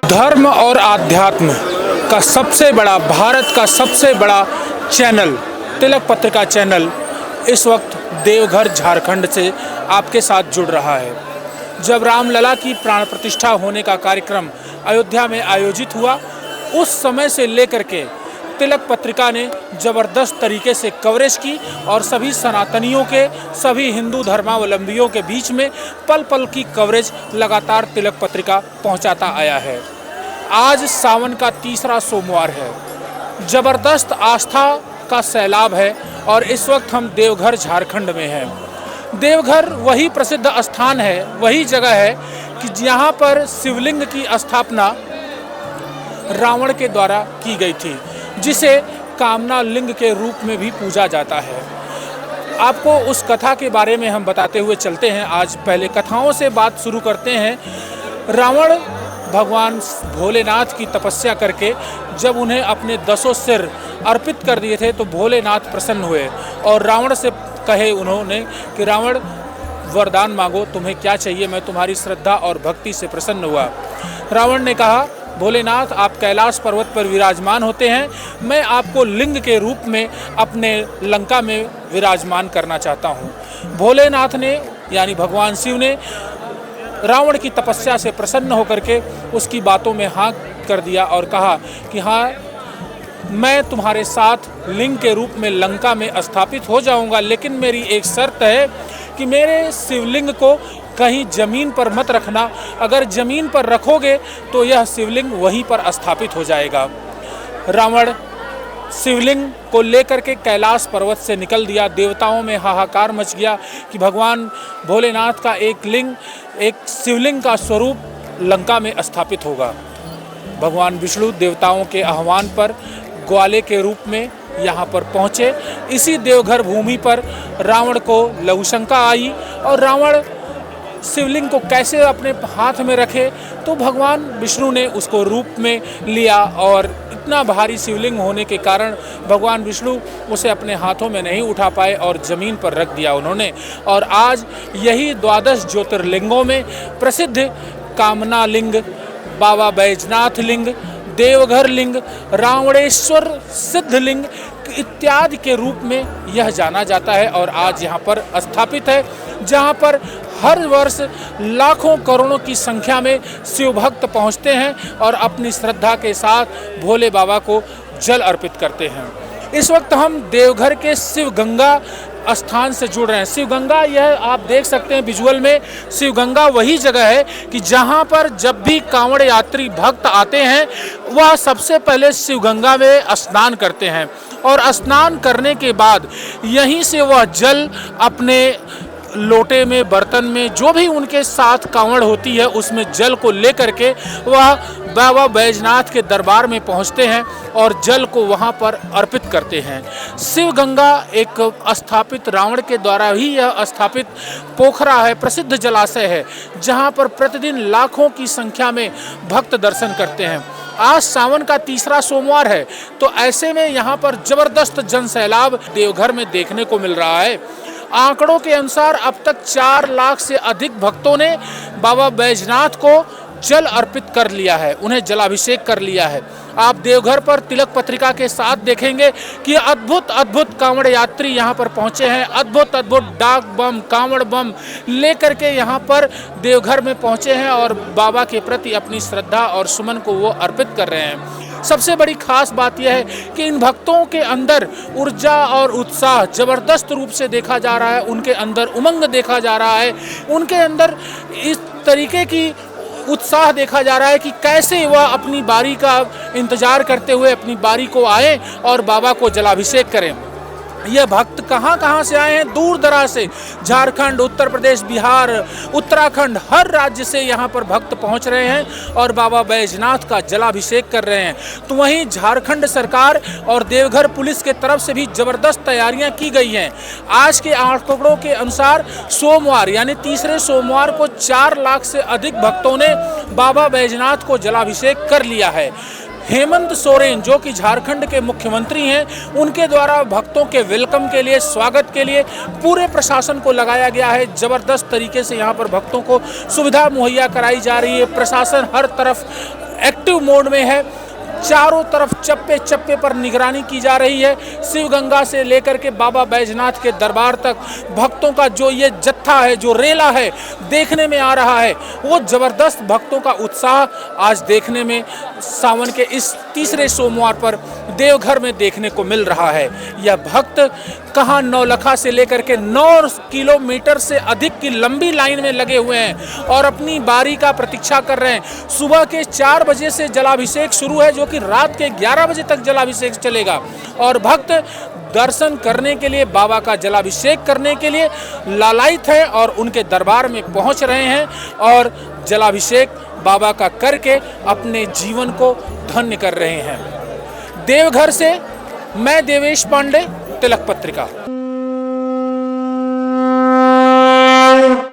धर्म और आध्यात्म का सबसे बड़ा, भारत का सबसे बड़ा चैनल तिलक पत्रिका चैनल इस वक्त देवघर झारखंड से आपके साथ जुड़ रहा है। जब रामलला की प्राण प्रतिष्ठा होने का कार्यक्रम अयोध्या में आयोजित हुआ, उस समय से लेकर के तिलक पत्रिका ने ज़बरदस्त तरीके से कवरेज की और सभी सनातनियों के, सभी हिंदू धर्मावलंबियों के बीच में पल पल की कवरेज लगातार तिलक पत्रिका पहुंचाता आया है। आज सावन का तीसरा सोमवार है, ज़बरदस्त आस्था का सैलाब है और इस वक्त हम देवघर झारखंड में हैं। देवघर वही प्रसिद्ध स्थान है, वही जगह है कि जहाँ पर शिवलिंग की स्थापना रावण के द्वारा की गई थी, जिसे कामना लिंग के रूप में भी पूजा जाता है। आपको उस कथा के बारे में हम बताते हुए चलते हैं। आज पहले कथाओं से बात शुरू करते हैं। रावण भगवान भोलेनाथ की तपस्या करके जब उन्हें अपने 10 सिर अर्पित कर दिए थे तो भोलेनाथ प्रसन्न हुए और रावण से कहे उन्होंने कि रावण वरदान मांगो, तुम्हें क्या चाहिए, मैं तुम्हारी श्रद्धा और भक्ति से प्रसन्न हुआ। रावण ने कहा, भोलेनाथ आप कैलाश पर्वत पर विराजमान होते हैं, मैं आपको लिंग के रूप में अपने लंका में विराजमान करना चाहता हूँ। भोलेनाथ ने यानी भगवान शिव ने रावण की तपस्या से प्रसन्न होकर के उसकी बातों में हाँ कर दिया और कहा कि हाँ, मैं तुम्हारे साथ लिंग के रूप में लंका में स्थापित हो जाऊंगा, लेकिन मेरी एक शर्त है कि मेरे शिवलिंग को कहीं ज़मीन पर मत रखना। अगर ज़मीन पर रखोगे तो यह शिवलिंग वहीं पर स्थापित हो जाएगा। रावण शिवलिंग को लेकर के कैलाश पर्वत से निकल दिया। देवताओं में हाहाकार मच गया कि भगवान भोलेनाथ का एक शिवलिंग का स्वरूप लंका में स्थापित होगा। भगवान विष्णु देवताओं के आह्वान पर ग्वाले के रूप में यहाँ पर पहुँचे। इसी देवघर भूमि पर रावण को लघुशंका आई और रावण शिवलिंग को कैसे अपने हाथ में रखे, तो भगवान विष्णु ने उसको रूप में लिया और इतना भारी शिवलिंग होने के कारण भगवान विष्णु उसे अपने हाथों में नहीं उठा पाए और ज़मीन पर रख दिया उन्होंने। और आज यही 12 ज्योतिर्लिंगों में प्रसिद्ध कामना लिंग, बाबा बैजनाथ लिंग, देवघर लिंग, रावणेश्वर सिद्ध लिंग इत्यादि के रूप में यह जाना जाता है और आज यहाँ पर स्थापित है, जहाँ पर हर वर्ष लाखों करोड़ों की संख्या में शिव भक्त पहुँचते हैं और अपनी श्रद्धा के साथ भोले बाबा को जल अर्पित करते हैं। इस वक्त हम देवघर के शिव गंगा स्थान से जुड़ रहे हैं। शिव गंगा, यह आप देख सकते हैं विजुअल में, शिव गंगा वही जगह है कि जहां पर जब भी कांवड़ यात्री भक्त आते हैं वह सबसे पहले शिव गंगा में स्नान करते हैं और स्नान करने के बाद यहीं से वह जल अपने लोटे में, बर्तन में, जो भी उनके साथ कांवड़ होती है उसमें जल को लेकर के वह बाबा बैजनाथ के दरबार में पहुंचते हैं और जल को वहां पर अर्पित करते हैं। शिव गंगा एक स्थापित, रावण के द्वारा ही यह स्थापित पोखरा है, प्रसिद्ध जलाशय है, जहां पर प्रतिदिन लाखों की संख्या में भक्त दर्शन करते हैं। आज सावन का तीसरा सोमवार है, तो ऐसे में यहाँ पर जबरदस्त जनसैलाब देवघर में देखने को मिल रहा है। आंकड़ों के अनुसार अब तक 4 लाख से अधिक भक्तों ने बाबा बैजनाथ को जल अर्पित कर लिया है, उन्हें जलाभिषेक कर लिया है। आप देवघर पर तिलक पत्रिका के साथ देखेंगे कि अद्भुत अद्भुत कांवड़ यात्री यहाँ पर पहुँचे हैं। अद्भुत अद्भुत डाक बम, कांवड़ बम लेकर के यहाँ पर देवघर में पहुँचे हैं और बाबा के प्रति अपनी श्रद्धा और सुमन को वो अर्पित कर रहे हैं। सबसे बड़ी खास बात यह है कि इन भक्तों के अंदर ऊर्जा और उत्साह ज़बरदस्त रूप से देखा जा रहा है, उनके अंदर उमंग देखा जा रहा है, उनके अंदर इस तरीके की उत्साह देखा जा रहा है कि कैसे वह अपनी बारी का इंतजार करते हुए अपनी बारी को आए और बाबा को जलाभिषेक करें। यह भक्त कहाँ से आए हैं, दूर दराज से, झारखंड, उत्तर प्रदेश, बिहार, उत्तराखंड, हर राज्य से यहाँ पर भक्त पहुँच रहे हैं और बाबा बैजनाथ का जलाभिषेक कर रहे हैं। तो वहीं झारखंड सरकार और देवघर पुलिस के तरफ से भी ज़बरदस्त तैयारियाँ की गई हैं। आज के आंकड़ों के अनुसार सोमवार यानी तीसरे सोमवार को 4 लाख से अधिक भक्तों ने बाबा बैजनाथ को जलाभिषेक कर लिया है। हेमंत सोरेन जो कि झारखंड के मुख्यमंत्री हैं, उनके द्वारा भक्तों के वेलकम के लिए, स्वागत के लिए पूरे प्रशासन को लगाया गया है। ज़बरदस्त तरीके से यहाँ पर भक्तों को सुविधा मुहैया कराई जा रही है। प्रशासन हर तरफ एक्टिव मोड में है। चारों तरफ चप्पे चप्पे पर निगरानी की जा रही है। शिवगंगा से लेकर के बाबा बैजनाथ के दरबार तक भक्तों का जो ये जत्था है, जो रेला है, देखने में आ रहा है। वो जबरदस्त भक्तों का उत्साह आज देखने में सावन के इस तीसरे सोमवार पर देवघर में देखने को मिल रहा है। यह भक्त कहाँ नौलखा से लेकर के 9 किलोमीटर से अधिक की लंबी लाइन में लगे हुए हैं और अपनी बारी का प्रतीक्षा कर रहे हैं। सुबह के 4 बजे से जलाभिषेक शुरू है, जो कि रात के 11 बजे तक जलाभिषेक चलेगा और भक्त दर्शन करने के लिए, बाबा का जलाभिषेक करने के लिए लालायित है और उनके दरबार में पहुंच रहे हैं और जलाभिषेक बाबा का करके अपने जीवन को धन्य कर रहे हैं। देवघर से मैं देवेश पांडे, तिलक पत्रिका।